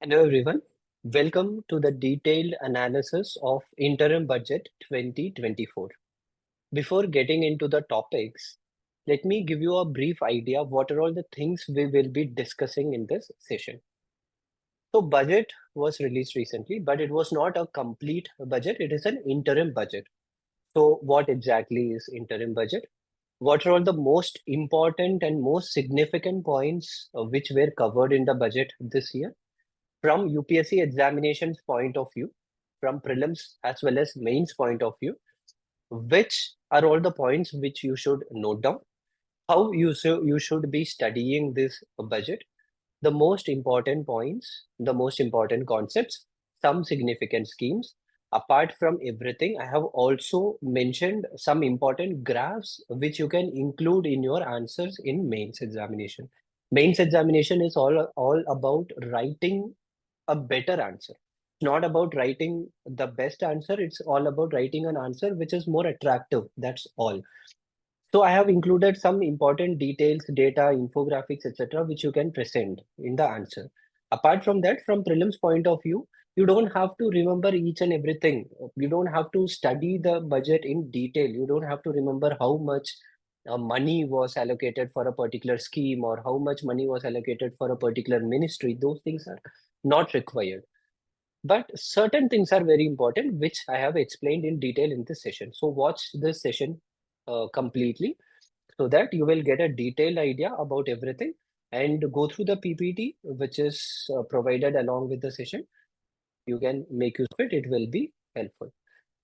Hello everyone. Welcome to the detailed analysis of interim budget 2024. Before getting into the topics, let me give you a brief idea of what are all the things we will be discussing in this session. So budget was released recently, but it was not a complete budget. It is an interim budget. So what exactly is interim budget? What are all the most important and most significant points which were covered in the budget this year? From UPSC examinations point of view, from prelims as well as mains point of view, which are all the points which you should note down, how you should be studying this budget, the most important points, the most important concepts, some significant schemes. Apart from everything, I have also mentioned some important graphs which you can include in your answers in mains examination. Mains examination is all about writing a better answer. It's not about writing the best answer, it's all about writing an answer which is more attractive. That's all. So I have included some important details, data, infographics, etc., which you can present in the answer. Apart from that, from prelims point of view, you don't have to remember each and everything. You don't have to study the budget in detail. You don't have to remember how much money was allocated for a particular scheme or how much money was allocated for a particular ministry. Those things are not required. But certain things are very important, which I have explained in detail in this session. So watch this session completely so that you will get a detailed idea about everything and go through the PPT, which is provided along with the session. You can make use of it. It will be helpful.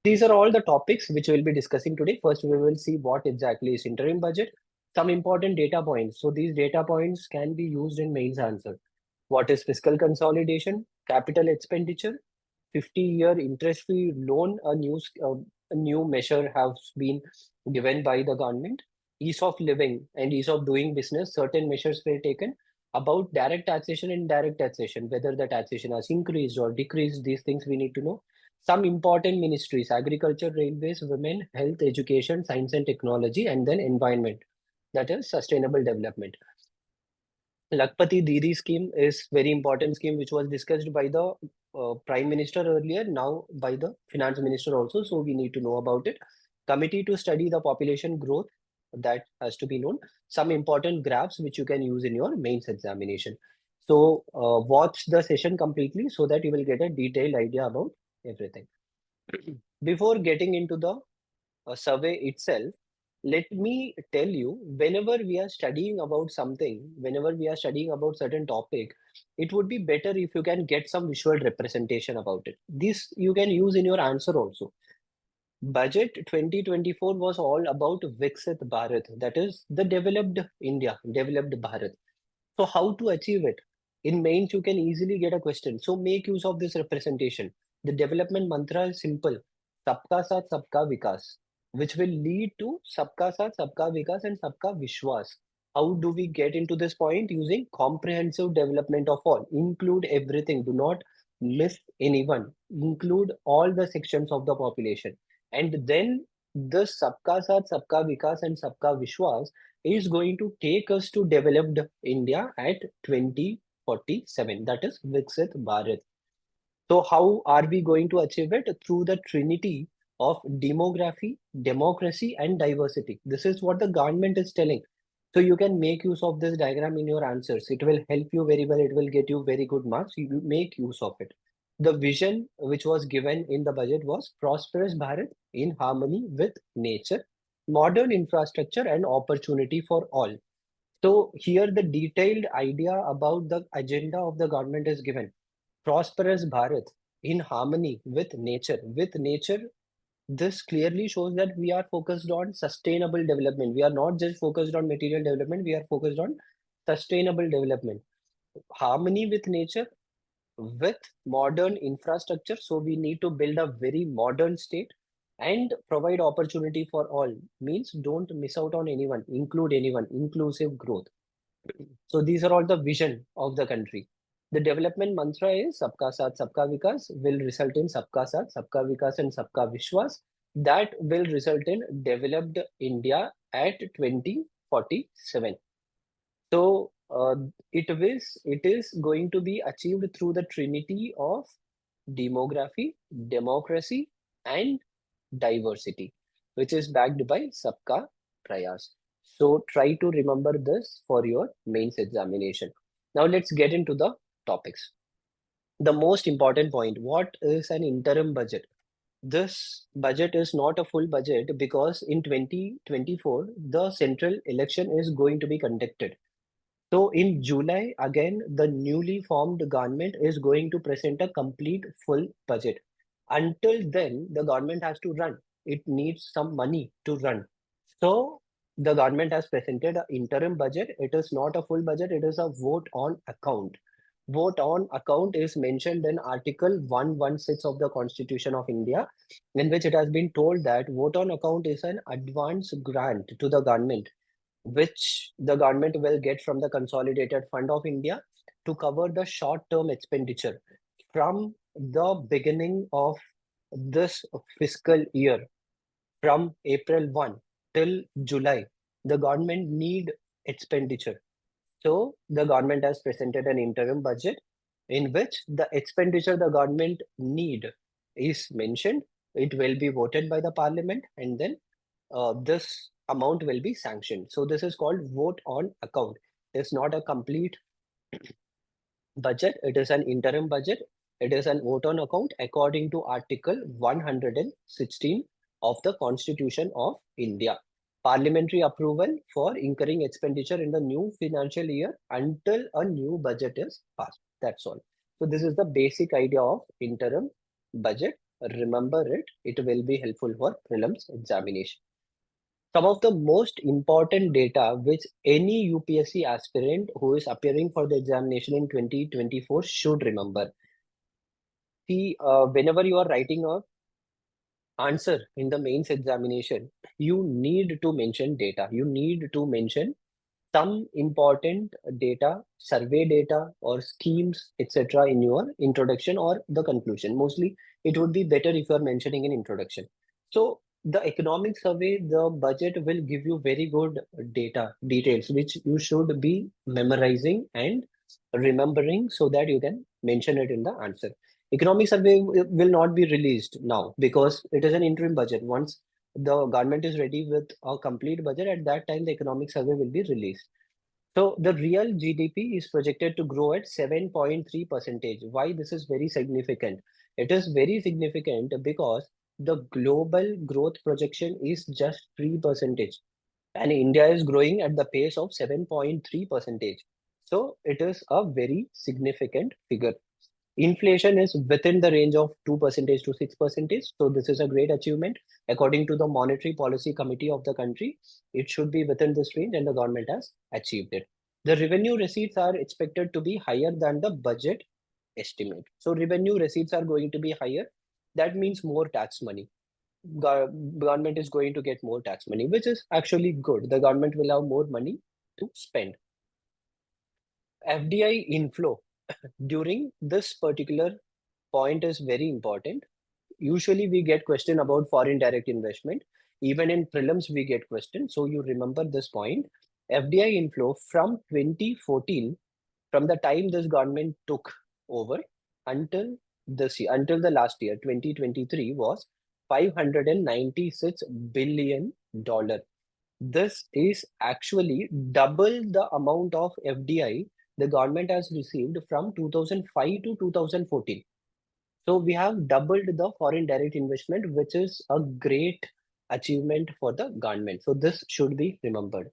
These are all the topics which we'll be discussing today. First, we will see what exactly is interim budget, some important data points. So these data points can be used in mains answer. What is fiscal consolidation, capital expenditure, 50-year interest-free loan, a new measure has been given by the government. Ease of living and ease of doing business, certain measures were taken. About direct taxation and indirect taxation, whether the taxation has increased or decreased, these things we need to know. Some important ministries: agriculture, railways, women, health, education, science and technology, and then environment, that is sustainable development. Lakpati Didi scheme is very important scheme which was discussed by the Prime Minister earlier, now by the Finance Minister also. So we need to know about it. Committee to study the population growth, that has to be known. Some important graphs which you can use in your mains examination. So watch the session completely so that you will get a detailed idea about everything. Before getting into the survey itself, let me tell you, whenever we are studying about something, whenever we are studying about certain topic, it would be better if you can get some visual representation about it. This you can use in your answer also. Budget 2024 was all about Viksit Bharat, that is the developed India, developed Bharat. So how to achieve it? In mains, you can easily get a question. So make use of this representation. The development mantra is simple: Sabka Saath, Sabka Vikas, which will lead to Sabka Saath, Sabka Vikas, and Sabka Vishwas. How do we get into this point? Using comprehensive development of all. Include everything. Do not miss anyone. Include all the sections of the population. And then the Sabka Saath, Sabka Vikas, and Sabka Vishwas is going to take us to developed India at 2047. That is Viksit Bharat. So how are we going to achieve it? Through the trinity of demography, democracy, and diversity. This is what the government is telling. So you can make use of this diagram in your answers. It will help you very well. It will get you very good marks. You make use of it. The vision which was given in the budget was prosperous Bharat in harmony with nature, modern infrastructure, and opportunity for all. So here the detailed idea about the agenda of the government is given. Prosperous Bharat in harmony with nature. With nature, this clearly shows that we are focused on sustainable development. We are not just focused on material development, we are focused on sustainable development. Harmony with nature, with modern infrastructure. So we need to build a very modern state and provide opportunity for all. Means don't miss out on anyone, include anyone, inclusive growth. So these are all the vision of the country. The development mantra is Sabka Saath, Sabka Vikas will result in Sabka Saath, Sabka Vikas and Sabka Vishwas. That will result in developed India at 2047. So Uh, it is going to be achieved through the trinity of demography, democracy, and diversity, which is backed by Sabka Prayas. So try to remember this for your mains examination. Now let's get into the topics. The most important point, what is an interim budget? This budget is not a full budget because in 2024, the central election is going to be conducted. So in July, again, the newly formed government is going to present a complete full budget. Until then, the government has to run. It needs some money to run. So the government has presented an interim budget. It is not a full budget. It is a vote on account. Vote on account is mentioned in Article 116 of the Constitution of India, in which it has been told that vote on account is an advance grant to the government which the government will get from the Consolidated Fund of India to cover the short-term expenditure from the beginning of this fiscal year, from April 1 till July. The government need expenditure. So the government has presented an interim budget in which the expenditure the government need is mentioned. It will be voted by the parliament and then this amount will be sanctioned. So this is called vote on account. It's not a complete budget. It is an interim budget. It is an vote on account according to Article 116 of the Constitution of India. Parliamentary approval for incurring expenditure in the new financial year until a new budget is passed. That's all. So this is the basic idea of interim budget. Remember it. It will be helpful for prelims examination. Some of the most important data which any UPSC aspirant who is appearing for the examination in 2024 should remember. See, whenever you are writing a answer in the mains examination, you need to mention data. You need to mention some important data, survey data, or schemes, etc., in your introduction or the conclusion. Mostly, it would be better if you are mentioning an introduction. So, the economic survey, the budget will give you very good data details, which you should be memorizing and remembering so that you can mention it in the answer. Economic survey will not be released now because it is an interim budget. Once the government is ready with a complete budget, at that time the economic survey will be released. So the real GDP is projected to grow at 7.3 percentage. Why this is very significant? It is very significant because the global growth projection is just 3 percentage and India is growing at the pace of 7.3 percentage. So it is a very significant figure. Inflation is within the range of 2 percentage to 6 percentage. So this is a great achievement. According to the Monetary Policy Committee of the country, it should be within this range and the government has achieved it. The revenue receipts are expected to be higher than the budget estimate. So revenue receipts are going to be higher. That means more tax money. Government is going to get more tax money, which is actually good. The government will have more money to spend. FDI inflow during this particular point is very important. Usually we get question about foreign direct investment. Even in prelims we get question. So you remember this point. FDI inflow from 2014, from the time this government took over until this year, until the last year, 2023, was $596 billion. This is actually double the amount of FDI the government has received from 2005 to 2014. So we have doubled the foreign direct investment, which is a great achievement for the government. So this should be remembered.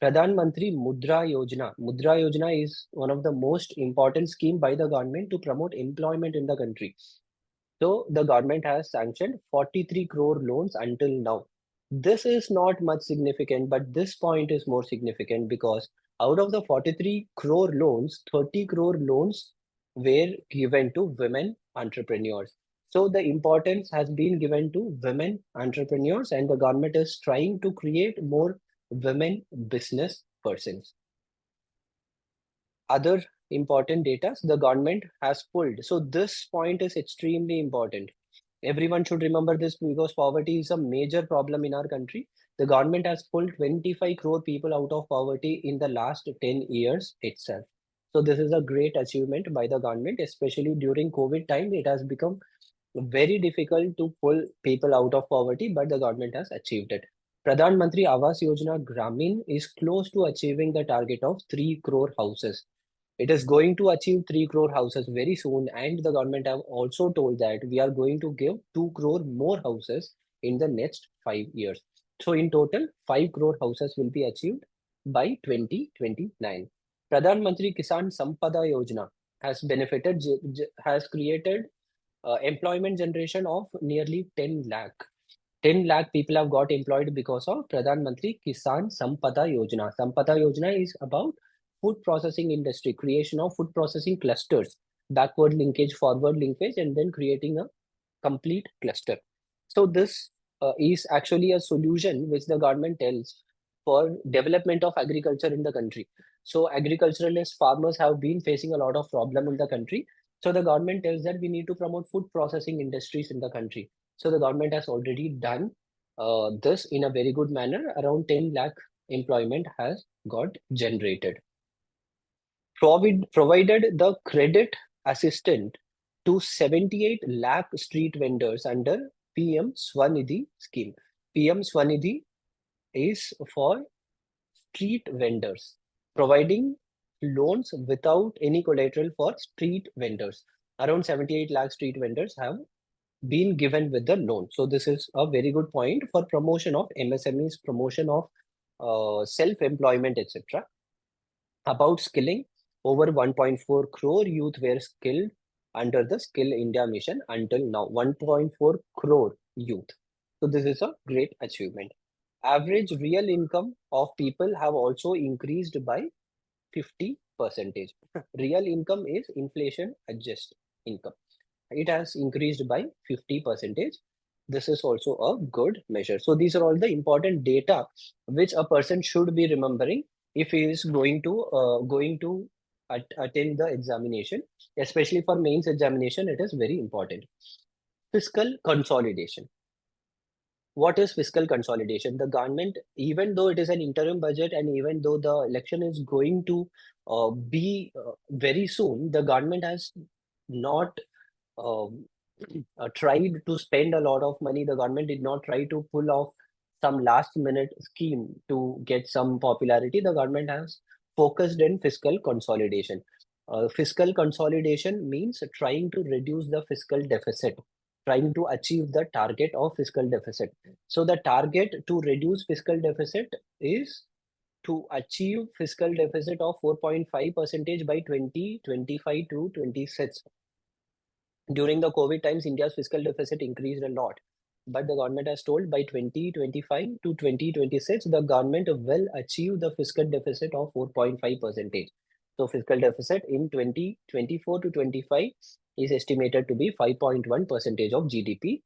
Pradhan Mantri Mudra Yojana. Mudra Yojana is one of the most important scheme by the government to promote employment in the country. So the government has sanctioned 43 crore loans until now. This is not much significant, but this point is more significant because out of the 43 crore loans, 30 crore loans were given to women entrepreneurs. So the importance has been given to women entrepreneurs, and the government is trying to create more women business persons. Other important data the government has pulled. So this point is extremely important. Everyone should remember this because poverty is a major problem in our country. The government has pulled 25 crore people out of poverty in the last 10 years itself. So this is a great achievement by the government, especially during COVID time. It has become very difficult to pull people out of poverty, but the government has achieved it. Pradhan Mantri Awas Yojana Gramin is close to achieving the target of 3 crore houses. It is going to achieve 3 crore houses very soon, and the government have also told that we are going to give 2 crore more houses in the next 5 years. So in total, 5 crore houses will be achieved by 2029. Pradhan Mantri Kisan Sampada Yojana has created employment generation of nearly 10 lakh. 10 lakh people have got employed because of Pradhan Mantri Kisan Sampada Yojana. Sampada Yojana is about food processing industry, creation of food processing clusters, backward linkage, forward linkage, and then creating a complete cluster. So this is actually a solution which the government tells for development of agriculture in the country. So agriculturalist farmers have been facing a lot of problem in the country. So the government tells that we need to promote food processing industries in the country. So the government has already done this in a very good manner. Around 10 lakh employment has got generated. Provided the credit assistant to 78 lakh street vendors under PM Swanidhi scheme. PM Swanidhi is for street vendors, providing loans without any collateral for street vendors. Around 78 lakh street vendors have been given with the loan. So this is a very good point for promotion of MSMEs, promotion of self-employment, etc. About skilling, over 1.4 crore youth were skilled under the Skill India mission until now. 1.4 crore youth. So this is a great achievement. Average real income of people have also increased by 50%. Real income is inflation adjusted income. It has increased by 50%. This is also a good measure. So these are all the important data which a person should be remembering if he is going to attend the examination, especially for mains examination. It is very important. Fiscal consolidation. What is fiscal consolidation? The government, even though it is an interim budget and even though the election is going to be very soon, the government has not um, tried to spend a lot of money. The government did not try to pull off some last minute scheme to get some popularity. The government has focused in fiscal consolidation. Fiscal consolidation means trying to reduce the fiscal deficit, trying to achieve the target of fiscal deficit. So the target to reduce fiscal deficit is to achieve fiscal deficit of 4.5% by 2025 to 26. During the COVID times, India's fiscal deficit increased a lot. But the government has told by 2025 to 2026, the government will achieve the fiscal deficit of 4.5%. So fiscal deficit in 2024 to 25 is estimated to be 5.1% of GDP.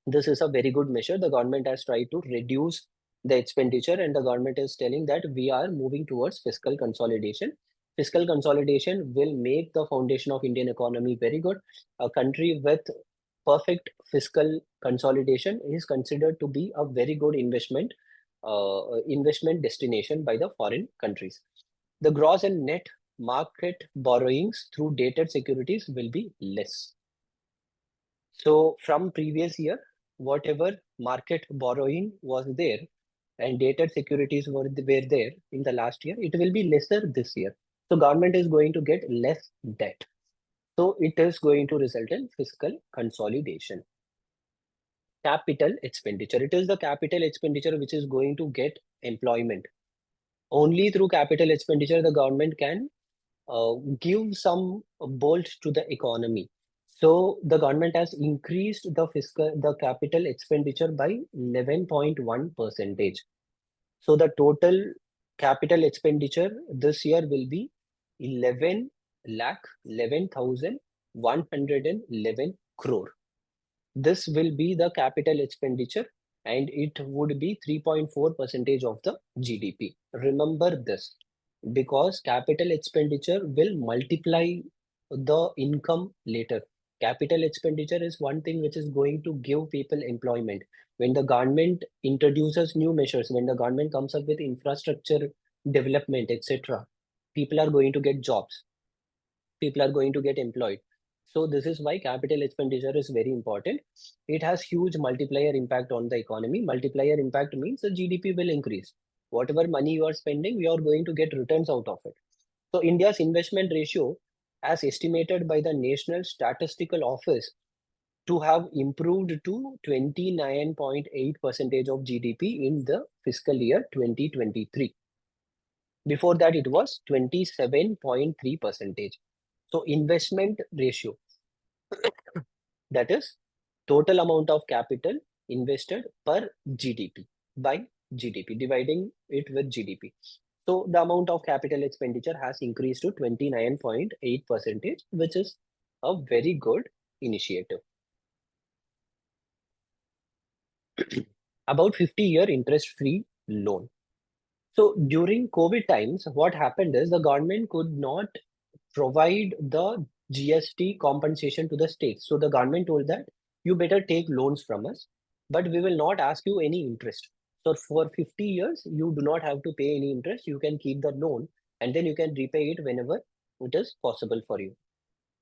This is a very good measure. The government has tried to reduce the expenditure, and the government is telling that we are moving towards fiscal consolidation. Fiscal consolidation will make the foundation of Indian economy very good. A country with perfect fiscal consolidation is considered to be a very good investment destination by the foreign countries. The gross and net market borrowings through dated securities will be less. So from previous year, whatever market borrowing was there and dated securities were there in the last year, it will be lesser this year. So government is going to get less debt. So it is going to result in fiscal consolidation. Capital expenditure. It is the capital expenditure which is going to get employment. Only through capital expenditure, the government can give some bolt to the economy. So the government has increased the capital expenditure by 11.1%. So the total capital expenditure this year will be 11,11,111 crore. This will be the capital expenditure and it would be 3.4% of the GDP. Remember this, because capital expenditure will multiply the income later. Capital expenditure is one thing which is going to give people employment. When the government introduces new measures, when the government comes up with infrastructure development, etc., people are going to get jobs, people are going to get employed. So this is why capital expenditure is very important. It has huge multiplier impact on the economy. Multiplier impact means the GDP will increase. Whatever money you are spending, you are going to get returns out of it. So India's investment ratio, as estimated by the National Statistical Office, to have improved to 29.8% of GDP in the fiscal year 2023. Before that, it was 27.3%. So investment ratio, that is total amount of capital invested per GDP by GDP, dividing it with GDP. So the amount of capital expenditure has increased to 29.8%, which is a very good initiative. About 50-year interest-free loan. So during COVID times, what happened is the government could not provide the GST compensation to the states. So the government told that you better take loans from us, but we will not ask you any interest. So for 50 years, you do not have to pay any interest. You can keep the loan and then you can repay it whenever it is possible for you.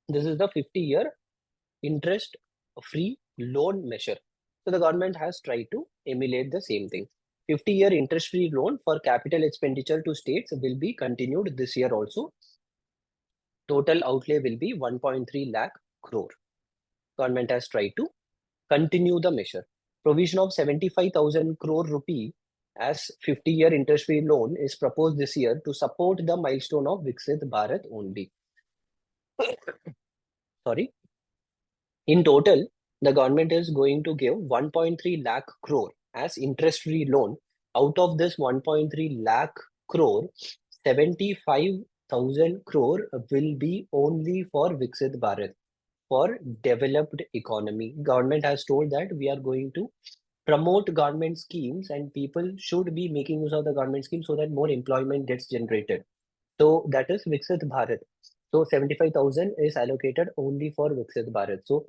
This is the 50-year interest-free loan measure. So the government has tried to emulate the same thing. 50-year interest-free loan for capital expenditure to states will be continued this year also. Total outlay will be 1.3 lakh crore. Government has tried to continue the measure. Provision of 75,000 crore rupee as 50-year interest-free loan is proposed this year to support the milestone of Viksit Bharat only. Sorry. In total, the government is going to give 1.3 lakh crore as interest-free loan. Out of this 1.3 lakh crore, 75,000 crore will be only for Viksit Bharat, for developed economy. Government has told that we are going to promote government schemes and people should be making use of the government scheme so that more employment gets generated. So that is Viksit Bharat. So 75,000 is allocated only for Viksit Bharat. So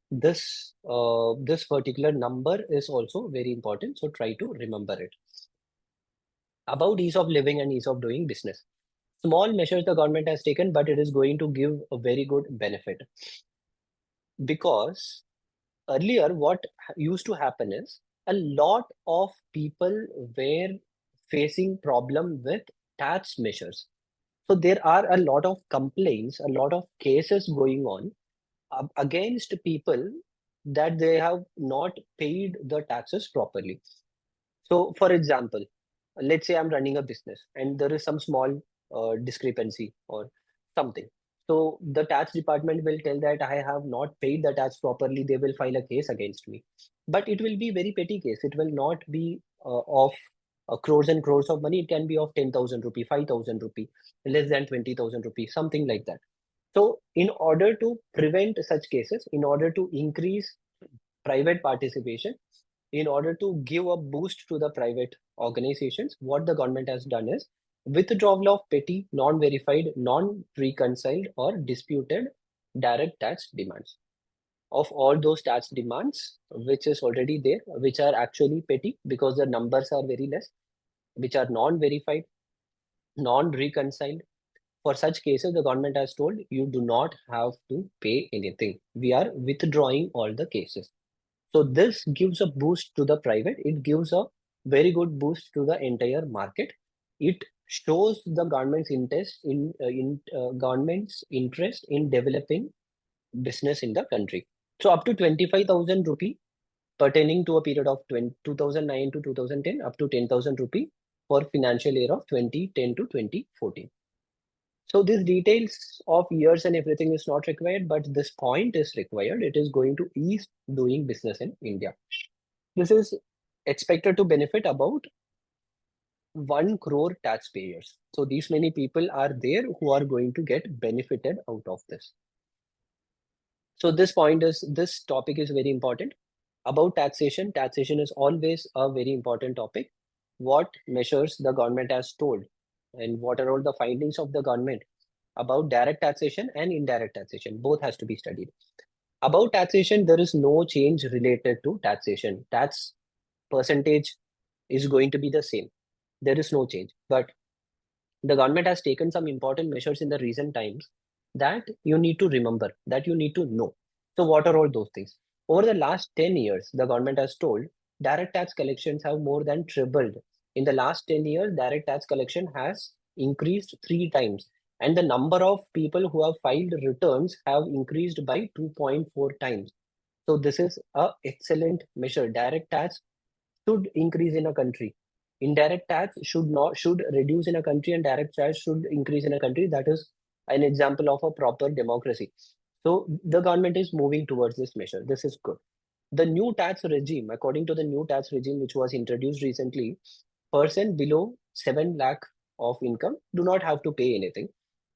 this particular number is also very important. So try to remember it. About ease of living and ease of doing business. Small measures the government has taken, but it is going to give a very good benefit. Because earlier what used to happen is a lot of people were facing problem with tax measures. So there are a lot of complaints, a lot of cases going on against people that they have not paid the taxes properly. So for example, let's say I'm running a business and there is some small discrepancy or something. So the tax department will tell that I have not paid the tax properly. They will file a case against me. But it will be very petty case. It will not be of crores and crores of money. It can be of 10,000 rupee, 5,000 rupee, less than 20,000 rupee, something like that. So in order to prevent such cases, in order to increase private participation, in order to give a boost to the private organizations, what the government has done is withdrawal of petty, non-verified, non-reconciled or disputed direct tax demands. Of all those tax demands which is already there, which are actually petty because the numbers are very less, which are non-verified, non-reconciled, for such cases, the government has told you do not have to pay anything. We are withdrawing all the cases. So this gives a boost to the private. It gives a very good boost to the entire market. It shows the government's government's interest in developing business in the country. So up to 25,000 rupee pertaining to a period of 2009 to 2010, up to 10,000 rupee for financial year of 2010 to 2014. So these details of years and everything is not required, but this point is required. It is going to ease doing business in India. This is expected to benefit about 1 crore taxpayers. So these many people are there who are going to get benefited out of this. So this topic is very important. About taxation, taxation is always a very important topic. What measures the government has told and what are all the findings of the government about direct taxation and indirect taxation, both has to be studied. About taxation, there is no change related to taxation. Tax percentage is going to be the same. There is no change. But the government has taken some important measures in the recent times that you need to remember, that you need to know. So, what are all those things? Over the last 10 years, the government has told direct tax collections have more than tripled. In the last 10 years, direct tax collection has increased 3 times, and the number of people who have filed returns have increased by 2.4 times. So, this is a excellent measure. Direct tax should increase in a country. Indirect tax should reduce in a country, and direct tax should increase in a country. That is an example of a proper democracy. So the government is moving towards this measure. This is good. The new tax regime, according to the new tax regime which was introduced recently, person below 7 lakh of income do not have to pay anything.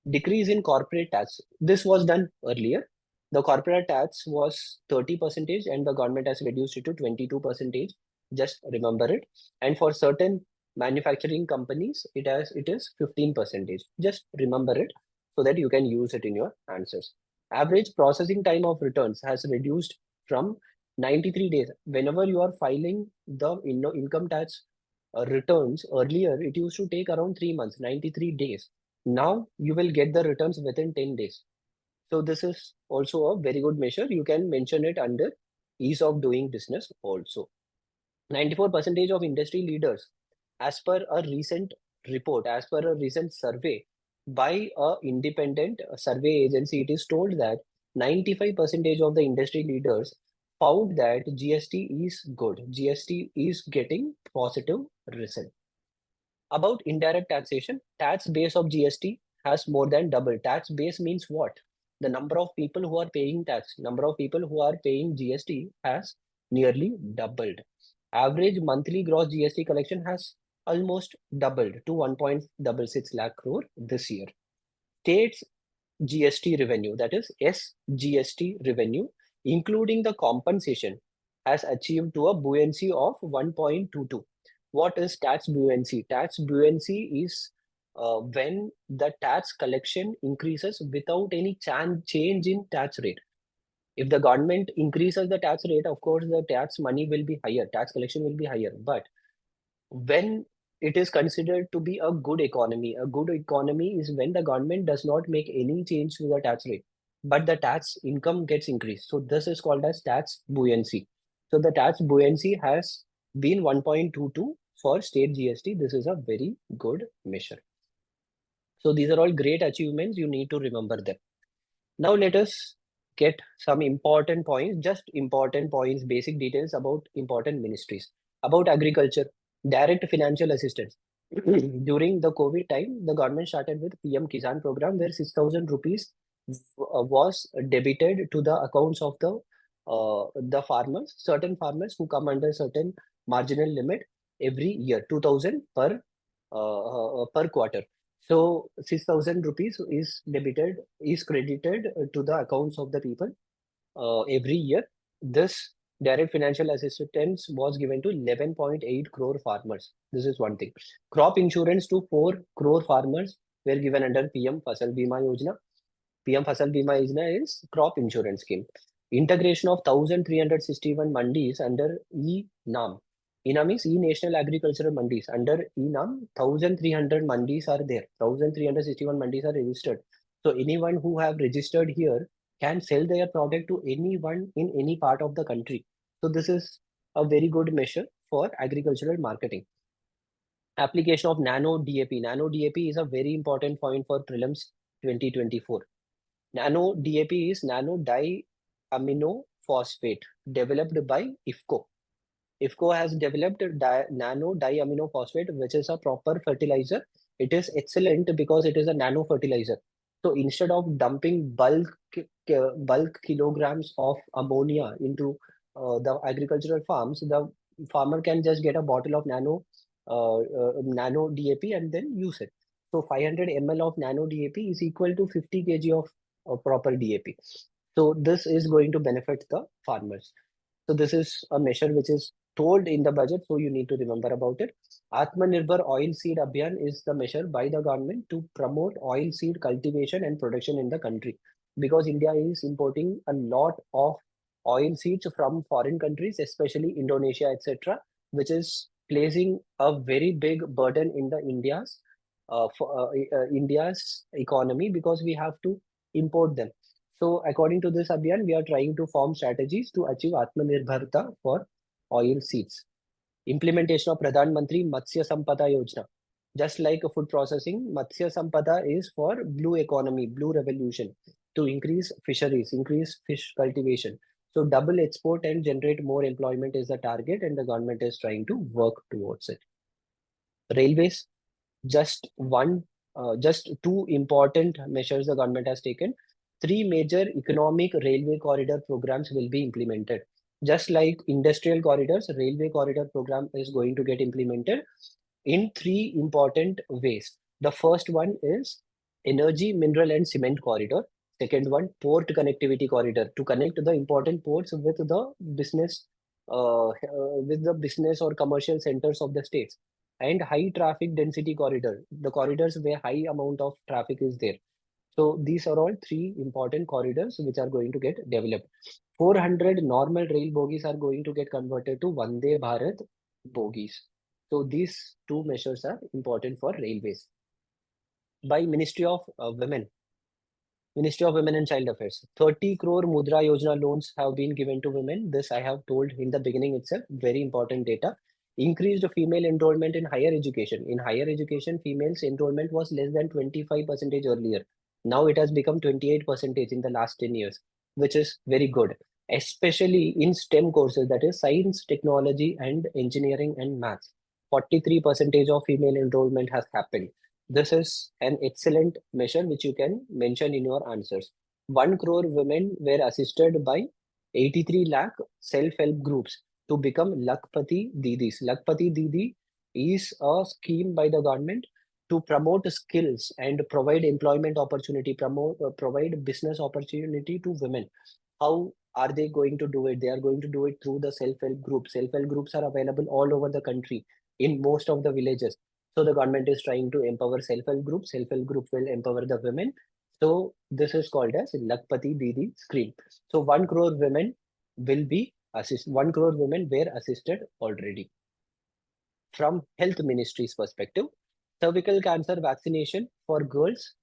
Decrease in corporate tax. This was done earlier. The corporate tax was 30 percentage and the government has reduced it to 22 percentage. Just remember it. And for certain manufacturing companies, it is 15 percentage. Just remember it so that you can use it in your answers. Average processing time of returns has reduced from 93 days. Whenever you are filing the income tax returns earlier, it used to take around 3 months, 93 days. Now you will get the returns within 10 days. So this is also a very good measure. You can mention it under ease of doing business also. 94 percentage of industry leaders, as per a recent report, as per a recent survey by a independent survey agency, it is told that 95 percentage of the industry leaders found that GST is good. GST is getting positive result. About indirect taxation, tax base of GST has more than doubled. Tax base means what? The number of people who are paying tax, number of people who are paying GST has nearly doubled. Average monthly gross GST collection has almost doubled to 1.66 lakh crore this year. States GST revenue, that is SGST revenue, including the compensation, has achieved to a buoyancy of 1.22. What is tax buoyancy? Tax buoyancy is when the tax collection increases without any change in tax rate. If the government increases the tax rate, of course, the tax money will be higher, tax collection will be higher. But when it is considered to be a good economy. A good economy is when the government does not make any change to the tax rate, but the tax income gets increased. So this is called as tax buoyancy. So the tax buoyancy has been 1.22 for state GST. This is a very good measure. So these are all great achievements. You need to remember them. Now let us get some important points, just important points, basic details about important ministries. About agriculture, direct financial assistance. During the COVID time, the government started with PM Kisan program where 6,000 rupees was debited to the accounts of the farmers, certain farmers who come under certain marginal limit every year, 2,000 per quarter. So 6,000 rupees is credited to the accounts of the people every year. This direct financial assistance was given to 11.8 crore farmers. This is one thing. Crop insurance to 4 crore farmers were given under PM Fasal Bima Yojana. PM Fasal Bima Yojana is crop insurance scheme. Integration of 1,361 mandis under E-NAM. E-NAM means E-National Agricultural Mandis. Under E-NAM, 1,300 mandis are there. 1,361 mandis are registered. So anyone who have registered here can sell their product to anyone in any part of the country. So this is a very good measure for agricultural marketing. Application of nano DAP. Nano DAP is a very important point for prelims 2024. Nano DAP is nano diamino phosphate developed by IFCO. IFCO has developed nano diamino phosphate, which is a proper fertilizer. It is excellent because it is a nano fertilizer. So instead of dumping bulk kilograms of ammonia into the agricultural farms, the farmer can just get a bottle of nano DAP and then use it. So 500 ml of nano DAP is equal to 50 kg of proper DAP. So this is going to benefit the farmers. So this is a measure which is told in the budget, so you need to remember about it. Atmanirbhar Oil Seed Abhiyan is the measure by the government to promote oil seed cultivation and production in the country. because India is importing a lot of oil seeds from foreign countries, especially Indonesia, etc., which is placing a very big burden in the India's economy because we have to import them. So, according to this Abhiyan, we are trying to form strategies to achieve Atmanirbharta for oil seeds. Implementation of Pradhan Mantri Matsya Sampada Yojana. Just like food processing, Matsya Sampada is for blue economy, blue revolution, to increase fisheries, increase fish cultivation. So double export and generate more employment is the target, and the government is trying to work towards it. Railways, just two important measures the government has taken. Three major economic railway corridor programs will be implemented. Just like industrial corridors, railway corridor program is going to get implemented in three important ways. The first one is energy, mineral, and cement corridor. Second one, port connectivity corridor to connect the important ports with the business or commercial centers of the states. And high traffic density corridor, the corridors where high amount of traffic is there. So these are all three important corridors which are going to get developed. 400 normal rail bogies are going to get converted to Vande Bharat bogies. So these two measures are important for railways. By Ministry of Women and Child Affairs, 30 crore Mudra Yojana loans have been given to women. This I have told in the beginning itself. Very important data. Increased female enrollment in higher education. In higher education, females enrollment was less than 25% earlier. Now it has become 28% in the last 10 years, which is very good, especially in STEM courses, that is science, technology, and engineering and maths. 43% of female enrollment has happened. This is an excellent measure which you can mention in your answers. 1 crore women were assisted by 83 lakh self-help groups to become Lakpati Didis. Lakpati Didi is a scheme by the government to promote skills and provide employment opportunity, provide business opportunity to women. How are they going to do it? They are going to do it through the self-help groups. Self-help groups are available all over the country in most of the villages. So the government is trying to empower self-help groups. Self-help group will empower the women. So this is called as Lakpati Didi scheme. So 1 crore women will be 1 crore women were assisted already. From health ministry's perspective, cervical cancer vaccination for girls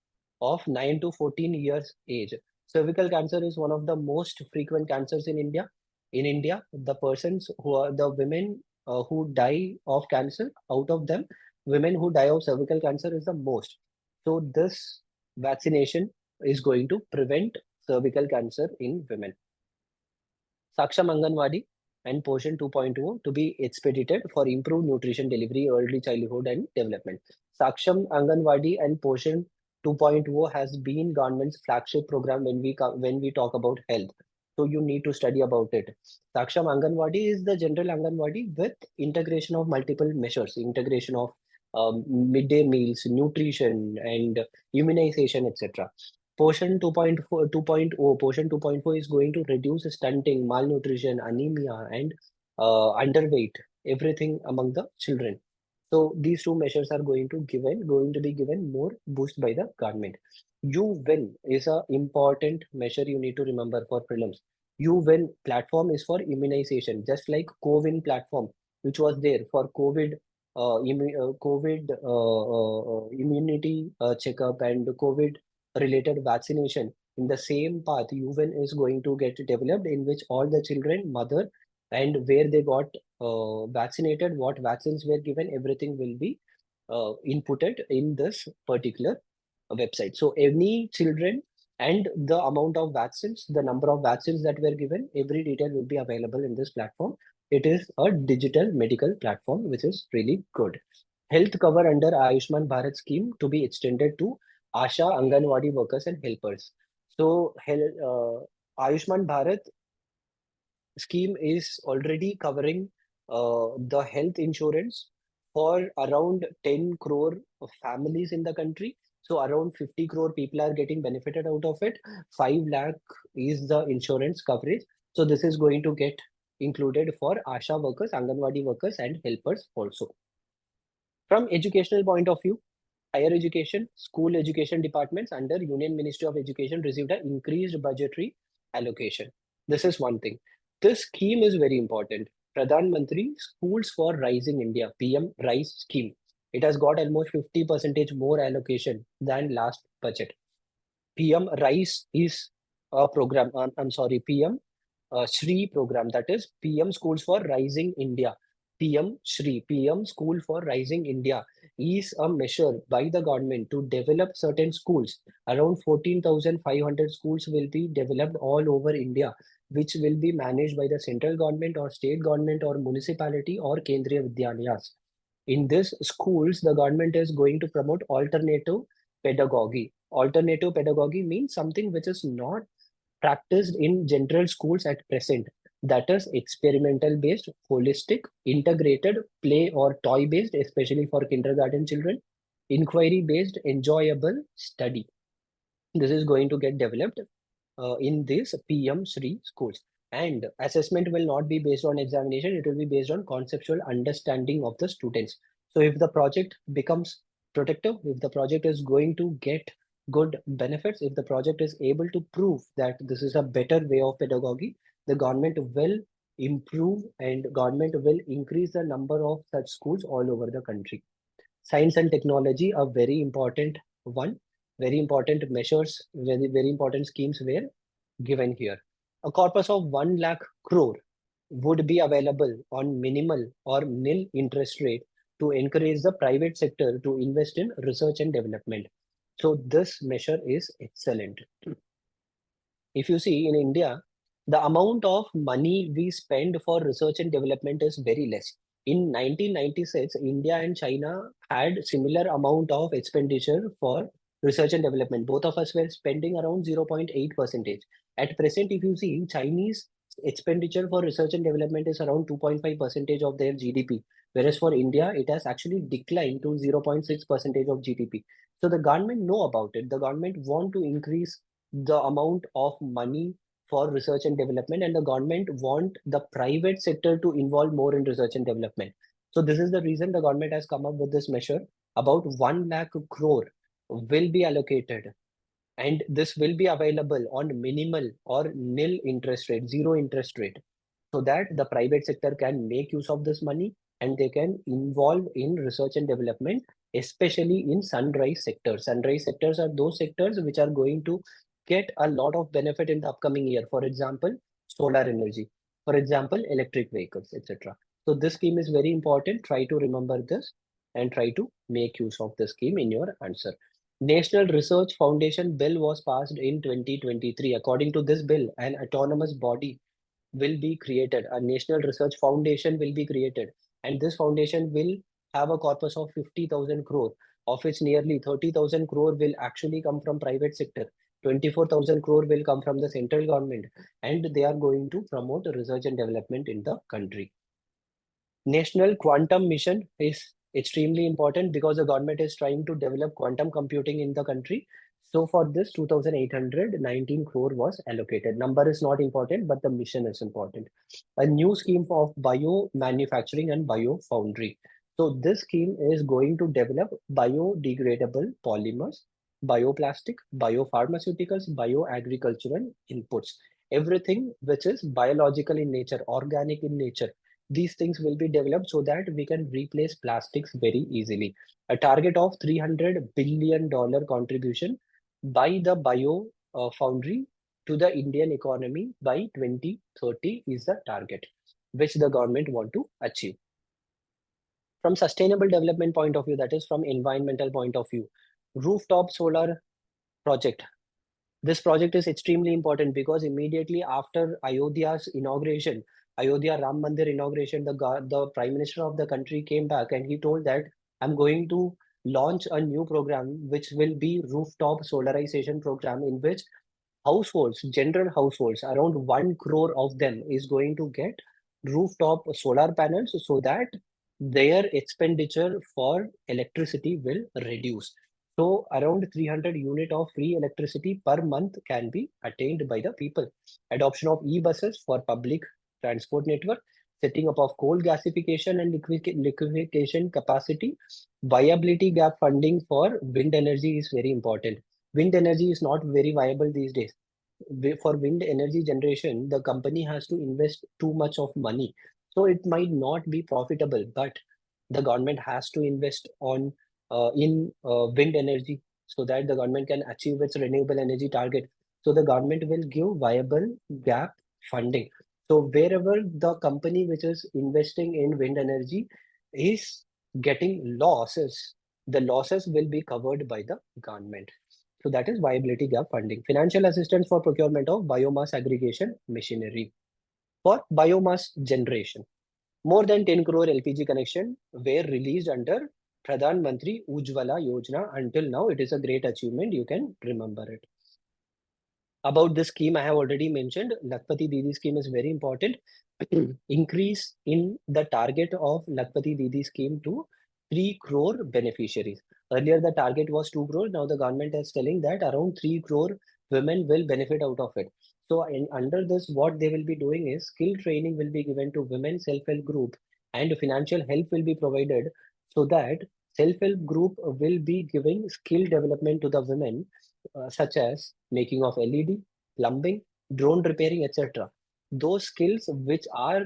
of 9 to 14 years age. Cervical cancer is one of the most frequent cancers in India. In India, the persons who are the women who die of cancer, out of them, women who die of cervical cancer is the most. So this vaccination is going to prevent cervical cancer in women. Saksham Anganwadi and Poshan 2.0 to be expedited for improved nutrition delivery, early childhood and development. Saksham Anganwadi and Poshan 2.0 has been government's flagship program when we talk about health. So you need to study about it. Saksham Anganwadi is the general Anganwadi with integration of multiple measures, integration of midday meals, nutrition, and immunization, etc. Portion 2.0, Portion 2.4 is going to reduce stunting, malnutrition, anemia, and underweight, everything among the children. So these two measures are going to be given more boost by the government. You win is a important measure you need to remember for prelims. You win platform is for immunization, just like COVID platform, which was there for COVID immunity checkup and COVID related vaccination. In the same path, UN is going to get developed, in which all the children, mother, and where they got vaccinated, what vaccines were given, everything will be inputted in this particular website. So any children and the amount of vaccines, the number of vaccines that were given, every detail will be available in this platform. It is a digital medical platform, which is really good. Health cover under Ayushman Bharat scheme to be extended to Asha, Anganwadi workers and helpers. So Ayushman Bharat scheme is already covering the health insurance for around 10 crore of families in the country. So around 50 crore people are getting benefited out of it. 5 lakh is the insurance coverage. So this is going to get included for Asha workers, Anganwadi workers and helpers also. From educational point of view, higher education, school education departments under Union Ministry of Education received an increased budgetary allocation. This is one thing. This scheme is very important. Pradhan Mantri Schools for Rising India, PM RISE scheme. It has got almost 50% more allocation than last budget. PM RISE is a program, I'm sorry, PM Shri program, that is PM Schools for Rising India. PM Shri, PM School for Rising India is a measure by the government to develop certain schools. Around 14,500 schools will be developed all over India, which will be managed by the central government or state government or municipality or Kendriya Vidyalayas. In these schools, the government is going to promote alternative pedagogy. Alternative pedagogy means something which is not practiced in general schools at present. That is experimental based, holistic, integrated, play or toy based, especially for kindergarten children, inquiry based, enjoyable study. This is going to get developed in these PM Shri schools. And assessment will not be based on examination, it will be based on conceptual understanding of the students. So if the project becomes protective, if the project is going to get good benefits, if the project is able to prove that this is a better way of pedagogy, the government will improve and government will increase the number of such schools all over the country. Science and technology are very important one, very important measures, very important schemes were given here. A corpus of 1 lakh crore would be available on minimal or nil interest rate to encourage the private sector to invest in research and development. So this measure is excellent. If you see in India, the amount of money we spend for research and development is very less. In 1996, India and China had similar amount of expenditure for research and development. Both of us were spending around 0.8%. At present, if you see, Chinese expenditure for research and development is around 2.5% of their GDP, whereas for India, it has actually declined to 0.6% of GDP. So the government know about it. The government want to increase the amount of money for research and development, and the government want the private sector to involve more in research and development. So this is the reason the government has come up with this measure. About 1 lakh crore will be allocated, and this will be available on minimal or nil interest rate, zero interest rate, so that the private sector can make use of this money and they can involve in research and development, especially in sunrise sectors. Sunrise sectors are those sectors which are going to get a lot of benefit in the upcoming year. For example, solar energy, for example, electric vehicles, etc. So this scheme is very important. Try to remember this and try to make use of the scheme in your answer. National Research Foundation Bill was passed in 2023. According to this bill, an autonomous body will be created. A National Research Foundation will be created, and this foundation will have a corpus of 50,000 crore, of which nearly 30,000 crore will actually come from private sector. 24,000 crore will come from the central government, and they are going to promote research and development in the country. National Quantum Mission is extremely important because the government is trying to develop quantum computing in the country. So for this, 2,819 crore was allocated. Number is not important, but the mission is important. A new scheme of bio manufacturing and bio foundry. So this scheme is going to develop biodegradable polymers, bioplastic, biopharmaceuticals, bioagricultural inputs. Everything which is biological in nature, organic in nature, these things will be developed so that we can replace plastics very easily. A target of $300 billion contribution by the bio foundry to the Indian economy by 2030 is the target which the government want to achieve. From sustainable development point of view, that is from environmental point of view, rooftop solar project. This project is extremely important because immediately after Ayodhya's inauguration, Ayodhya Ram Mandir inauguration, the Prime Minister of the country came back and he told that I'm going to launch a new program which will be rooftop solarization program, in which households, general households, around 1 crore of them is going to get rooftop solar panels so that their expenditure for electricity will reduce. So around 300 unit of free electricity per month can be attained by the people. Adoption of e-buses for public transport network. setting up of coal gasification and liquefaction capacity. Viability gap funding for wind energy is very important. Wind energy is not very viable these days. For wind energy generation, the company has to invest too much of money. So it might not be profitable, but the government has to invest on in wind energy so that the government can achieve its renewable energy target. So the government will give viable gap funding. So wherever the company which is investing in wind energy is getting losses, the losses will be covered by the government. So that is viability gap funding. Financial assistance for procurement of biomass aggregation machinery for biomass generation. More than 10 crore LPG connection were released under Pradhan Mantri Ujjwala Yojana. Until now, it is a great achievement. You can remember it. About this scheme, I have already mentioned. Lakpati Didi scheme is very important. Increase in the target of Lakpati Didi scheme to 3 crore beneficiaries. Earlier, the target was 2 crore. Now, the government is telling that around 3 crore women will benefit out of it. So, under this, what they will be doing is skill training will be given to women self-help group and financial help will be provided so that self-help group will be giving skill development to the women such as making of LED, plumbing, drone repairing, etc. Those skills which are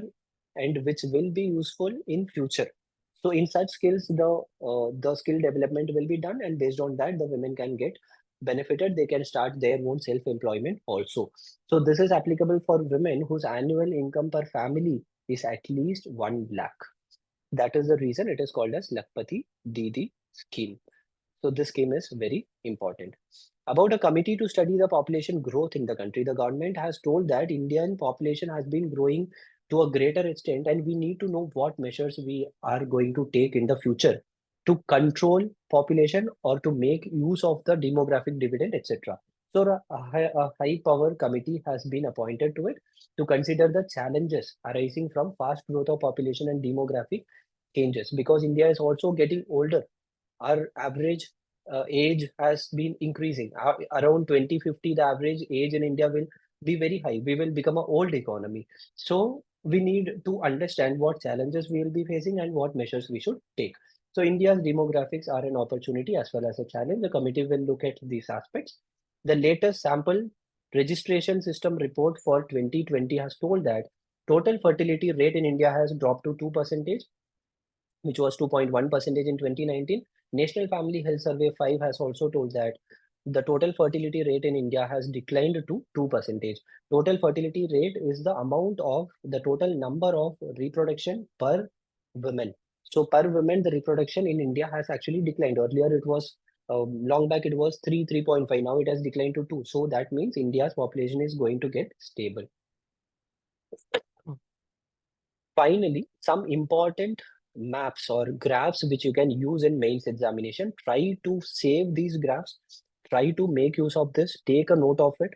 and which will be useful in future. So in such skills, the skill development will be done, and based on that, the women can get benefited. They can start their own self-employment also. So this is applicable for women whose annual income per family is at least 1 lakh. That is the reason it is called as Lakpati Didi scheme. So this scheme is very important. About a committee to study the population growth in the country, the government has told that Indian population has been growing to a greater extent, and we need to know what measures we are going to take in the future to control population or to make use of the demographic dividend, etc. So a high power committee has been appointed to it to consider the challenges arising from fast growth of population and demographic changes, because India is also getting older. Our average age has been increasing. Around 2050, the average age in India will be very high. We will become an old economy. So we need to understand what challenges we will be facing and what measures we should take. So India's demographics are an opportunity as well as a challenge. The committee will look at these aspects. The latest sample registration system report for 2020 has told that total fertility rate in India has dropped to 2%, which was 2.1% in 2019. National Family Health Survey 5 has also told that the total fertility rate in India has declined to 2%. Total fertility rate is the amount of the total number of reproduction per woman. So per woman, the reproduction in India has actually declined. Earlier, it was long back, it was 3.5. Now it has declined to 2. So that means India's population is going to get stable. Finally, some important maps or graphs which you can use in mains examination. Try to save these graphs. Try to make use of this. Take a note of it.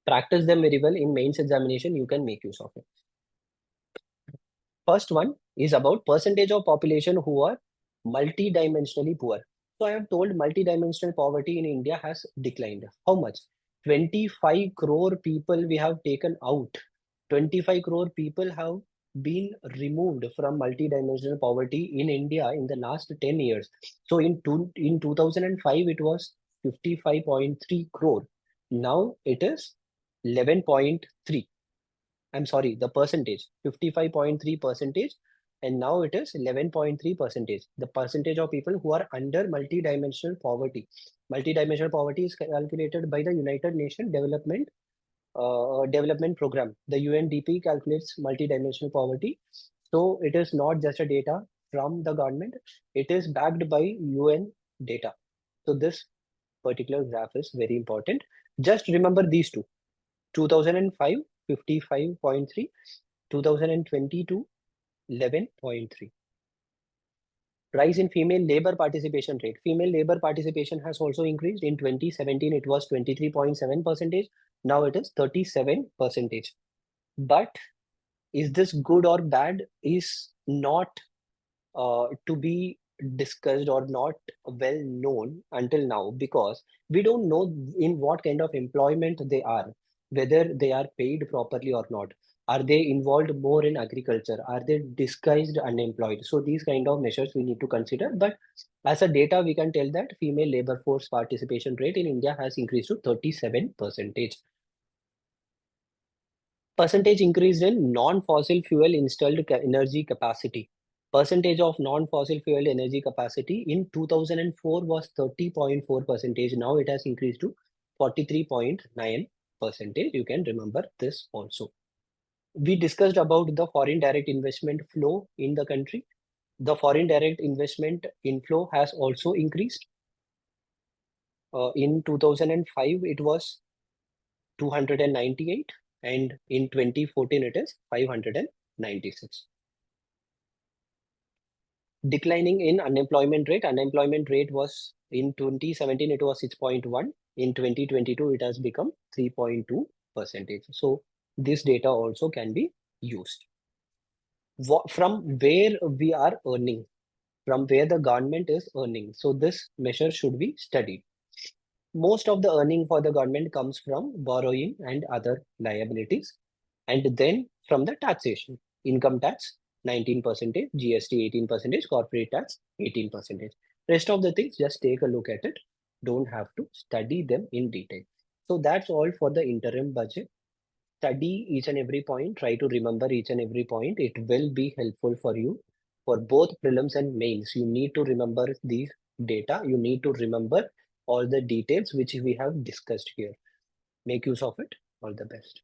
Practice them very well. In mains examination, you can make use of it. First one is about percentage of population who are multidimensionally poor. So I have told multidimensional poverty in India has declined. How much? 25 crore people we have taken out. 25 crore people have been removed from multidimensional poverty in India in the last 10 years. So in 2005, it was 55.3 crore. Now it is 11.3. I'm sorry, the percentage, 55.3 percentage, and now it is 11.3 percentage. The percentage of people who are under multidimensional poverty. Multidimensional poverty is calculated by the United Nations Development Program. The UNDP calculates multidimensional poverty. So it is not just a data from the government, it is backed by UN data. So this particular graph is very important. Just remember these two. 2005, 55.3, 2022, 11.3. Rise in female labor participation rate. Female labor participation has also increased. In 2017, it was 23.7%. Now it is 37%. But is this good or bad is not to be discussed or not well known until now, because we don't know in what kind of employment they are, whether they are paid properly or not. Are they involved more in agriculture? Are they disguised unemployed? So these kind of measures we need to consider. But as a data, we can tell that female labor force participation rate in India has increased to 37%. Percentage increased in non-fossil fuel installed energy capacity. Percentage of non-fossil fuel energy capacity in 2004 was 30.4 percentage. Now it has increased to 43.9 percentage. You can remember this also. We discussed about the foreign direct investment flow in the country. The foreign direct investment inflow has also increased. In 2005, it was 298, and in 2014, it is 596. Declining in unemployment rate. Unemployment rate was in 2017, it was 6.1. In 2022, it has become 3.2 percentage. So this data also can be used. From where we are earning, from where the government is earning. So this measure should be studied. Most of the earning for the government comes from borrowing and other liabilities, and then from the taxation. Income tax 19%, GST 18%, corporate tax 18%. Rest of the things, just take a look at it. Don't have to study them in detail. So that's all for the interim budget. Study each and every point, try to remember each and every point. It will be helpful for you for both prelims and mains. You need to remember these data. You need to remember all the details which we have discussed here. Make use of it. All the best.